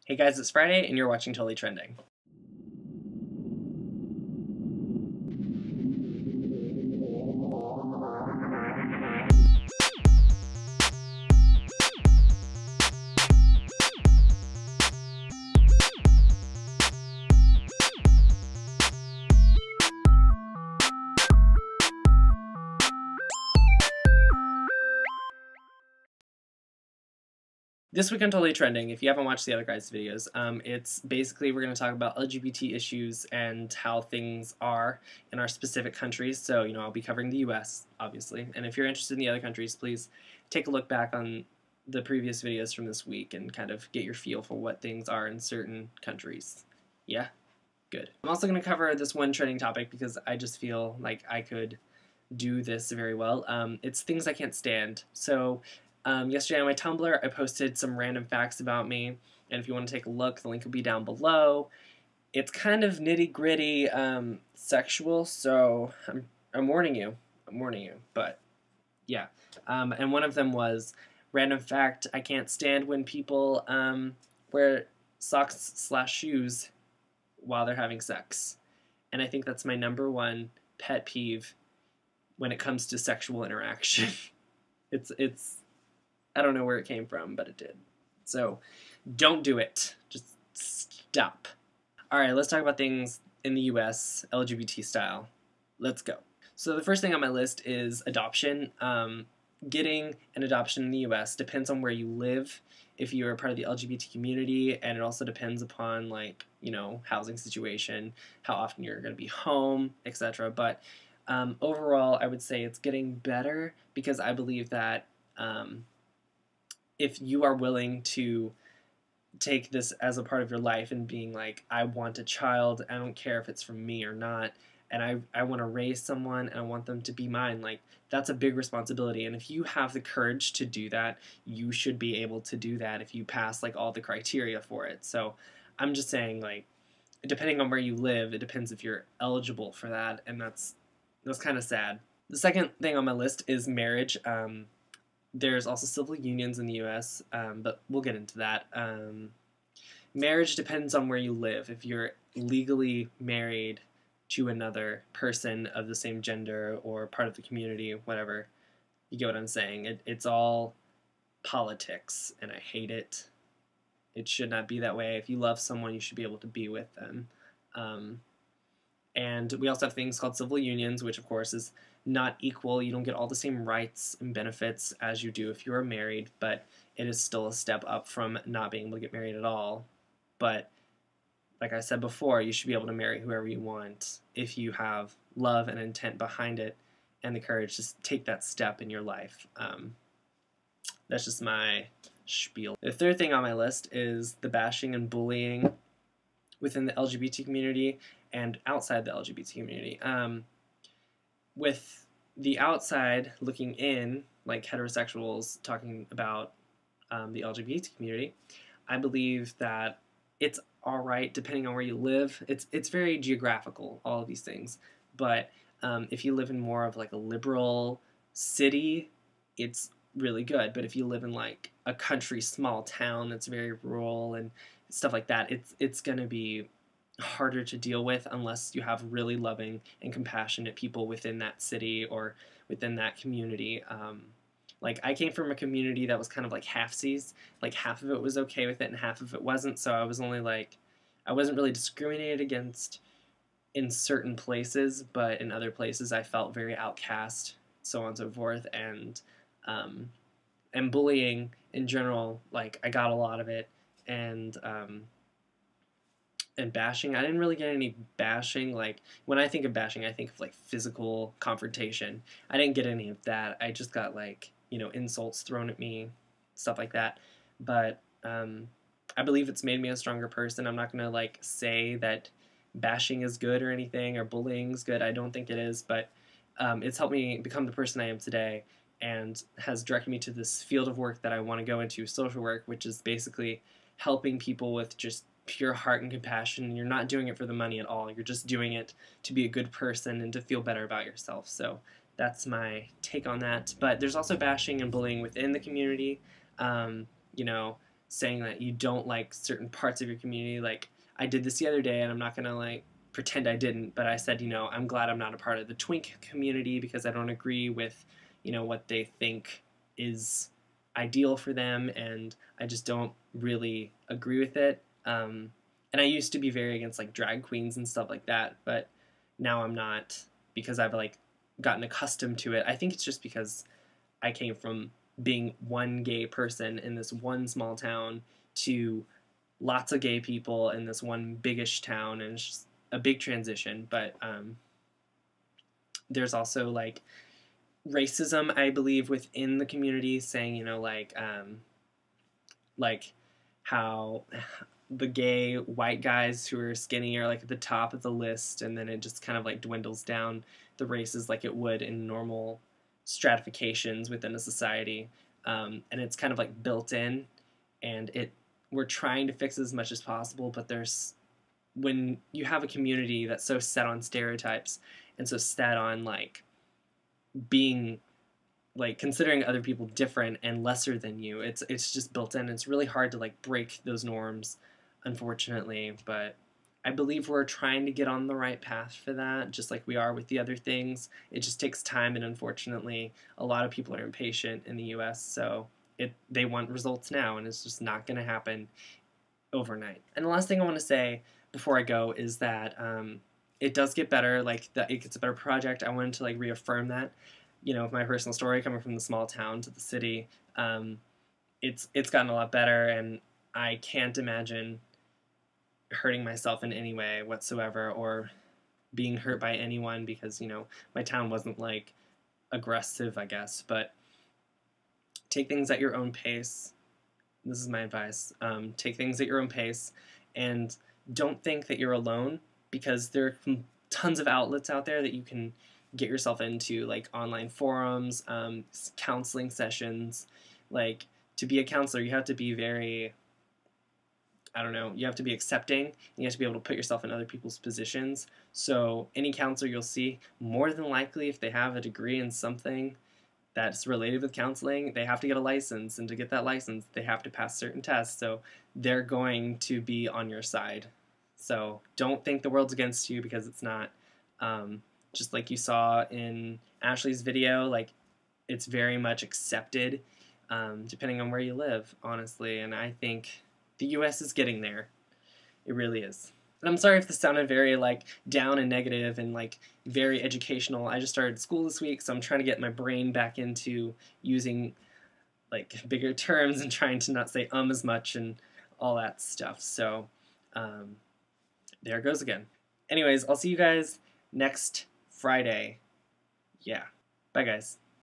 Hey guys, it's Friday and you're watching Totally Trending. This week on Totally Trending, if you haven't watched the other guys' videos, it's basically we're going to talk about LGBT issues and how things are in our specific countries. So, I'll be covering the US, obviously. And if you're interested in the other countries, please take a look back on the previous videos from this week and kind of get your feel for what things are in certain countries. Yeah? Good. I'm also going to cover this one trending topic because I just feel like I could do this very well. It's things I can't stand. So, yesterday on my Tumblr, I posted some random facts about me, and if you want to take a look, the link will be down below. It's kind of nitty-gritty sexual, so I'm warning you. But yeah. And one of them was, random fact, I can't stand when people wear socks/shoes while they're having sex. And I think that's my #1 pet peeve when it comes to sexual interaction. It's I don't know where it came from, but it did. So, don't do it. Just stop. Alright, let's talk about things in the US, LGBT style. Let's go. So the first thing on my list is adoption. Getting an adoption in the US depends on where you live, if you're a part of the LGBT community, and it also depends upon, housing situation, how often you're going to be home, etc. But overall, I would say it's getting better because I believe that if you are willing to take this as a part of your life and being like, I want a child, I don't care if it's from me or not, and I want to raise someone and I want them to be mine, that's a big responsibility. And if you have the courage to do that, you should be able to do that if you pass all the criteria for it. So I'm just saying, depending on where you live, it depends if you're eligible for that, and that's kind of sad. The second thing on my list is marriage. There's also civil unions in the US, but we'll get into that. Marriage depends on where you live. If you're legally married to another person of the same gender or part of the community, whatever, you get what I'm saying. It's all politics, and I hate it. It should not be that way. If you love someone, you should be able to be with them. And we also have things called civil unions, which of course is not equal. You don't get all the same rights and benefits as you do if you are married, but it is still a step up from not being able to get married at all. But like I said before, you should be able to marry whoever you want if you have love and intent behind it and the courage to take that step in your life. That's just my spiel. The third thing on my list is the bashing and bullying within the LGBT community and outside the LGBT community. With the outside looking in, like heterosexuals talking about the LGBT community, I believe that it's alright depending on where you live. It's very geographical, all of these things. But if you live in more of a liberal city, it's really good. But if you live in a country small town that's very rural and stuff like that, it's going to be harder to deal with unless you have really loving and compassionate people within that city or within that community. I came from a community that was kind of halfsies. Half of it was okay with it and half of it wasn't, so I was only I wasn't really discriminated against in certain places, but in other places I felt very outcast, so on and so forth. And bullying in general, I got a lot of it. And bashing, I didn't really get any bashing. When I think of bashing, I think of physical confrontation. I didn't get any of that. I just got insults thrown at me, stuff like that. But I believe it's made me a stronger person. I'm not gonna say that bashing is good or anything, or bullying is good. I don't think it is, but it's helped me become the person I am today, and has directed me to this field of work that I want to go into, social work, which is basically helping people with just pure heart and compassion. And you're not doing it for the money at all. You're just doing it to be a good person and to feel better about yourself. So that's my take on that. But there's also bashing and bullying within the community. saying that you don't like certain parts of your community. Like, I did this the other day, and I'm not gonna like pretend I didn't, but I said, I'm glad I'm not a part of the twink community because I don't agree with, what they think is ideal for them, and I just don't really agree with it. And I used to be very against like drag queens and stuff like that, but now I'm not, because I've like gotten accustomed to it. I think it's just because I came from being one gay person in this one small town to lots of gay people in this one biggish town, and it's just a big transition. But there's also like racism, I believe, within the community, saying, like how the gay white guys who are skinny are like at the top of the list, and then it just kind of like dwindles down the races like it would in normal stratifications within a society. And it's kind of like built in, and we're trying to fix it as much as possible, but when you have a community that's so set on stereotypes and so set on like being like considering other people different and lesser than you, it's just built in. It's really hard to like break those norms, unfortunately, but I believe we're trying to get on the right path for that, just like we are with the other things. It just takes time, and unfortunately, a lot of people are impatient in the U.S., so they want results now, and it's just not going to happen overnight. And the last thing I want to say before I go is that it does get better. Like, it gets a better project. I wanted to like reaffirm that. With my personal story coming from the small town to the city, it's gotten a lot better, and I can't imagine hurting myself in any way whatsoever or being hurt by anyone, because my town wasn't like aggressive, I guess. But take things at your own pace. This is my advice. Take things at your own pace, and don't think that you're alone, because there are tons of outlets out there that you can get yourself into, like online forums, counseling sessions. Like, to be a counselor, you have to be very, I don't know, you have to be accepting, and you have to be able to put yourself in other people's positions. So any counselor you'll see, more than likely, if they have a degree in something that's related with counseling, they have to get a license, and to get that license, they have to pass certain tests, so they're going to be on your side. So don't think the world's against you, because it's not. Just like you saw in Ashley's video, like, it's very much accepted, depending on where you live, honestly, and I think the U.S. is getting there. It really is. And I'm sorry if this sounded very, like, down and negative and, like, very educational. I just started school this week, so I'm trying to get my brain back into using, like, bigger terms and trying to not say as much and all that stuff. So, there it goes again. Anyways, I'll see you guys next Friday. Yeah. Bye, guys.